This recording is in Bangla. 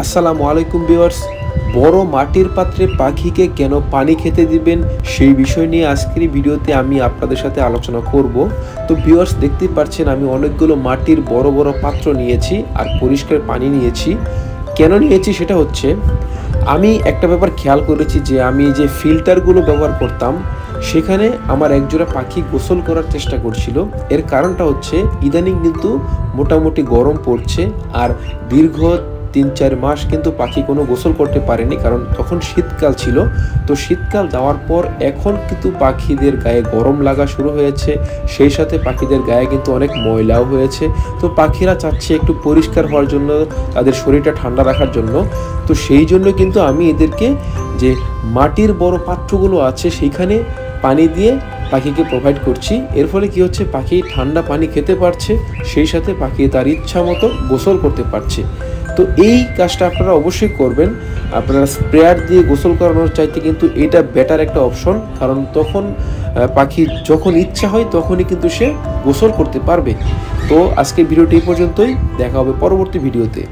আসসালামু আলাইকুম ভিউয়ার্স, বড় মাটির পাত্রে পাখিকে কেন পানি খেতে দিবেন সেই বিষয় নিয়ে আজকের ভিডিওতে আমি আপনাদের সাথে আলোচনা করব। তো ভিউয়ার্স, দেখতেই পাচ্ছেন আমি অনেকগুলো মাটির বড় বড় পাত্র নিয়েছি আর পরিষ্কার পানি নিয়েছি। কেন নিয়েছি সেটা হচ্ছে, আমি একটা ব্যাপার খেয়াল করেছি যে আমি যে ফিল্টারগুলো ব্যবহার করতাম সেখানে আমার একজোড়া পাখি গোসল করার চেষ্টা করছিল। এর কারণটা হচ্ছে ইদানিং কিন্তু মোটামুটি গরম পড়ছে আর দীর্ঘ ৩-৪ মাস কিন্তু পাখি কোনো গোসল করতে পারেনি, কারণ তখন শীতকাল ছিল। তো শীতকাল যাওয়ার পর এখন কিন্তু পাখিদের গায়ে গরম লাগা শুরু হয়েছে, সেই সাথে পাখিদের গায়ে কিন্তু অনেক ময়লাও হয়েছে। তো পাখিরা চাচ্ছে একটু পরিষ্কার হওয়ার জন্য, তাদের শরীরটা ঠান্ডা রাখার জন্য। তো সেই জন্য কিন্তু আমি এদেরকে যে মাটির বড় পাত্রগুলো আছে সেইখানে পানি দিয়ে পাখিকে প্রোভাইড করছি। এর ফলে কি হচ্ছে, পাখি ঠান্ডা পানি খেতে পারছে, সেই সাথে পাখি তার ইচ্ছা মতো গোসল করতে পারছে। তো এই কাজটা আপনারা অবশ্যই করবেন। আপনারা স্প্রেয়ার দিয়ে গোসল করানোর চাইতে কিন্তু এটা বেটার একটা অপশন, কারণ তখন পাখি যখন ইচ্ছা হয় তখনই কিন্তু সে গোসল করতে পারবে। তো আজকে ভিডিওটি এই পর্যন্তই, দেখা হবে পরবর্তী ভিডিওতে।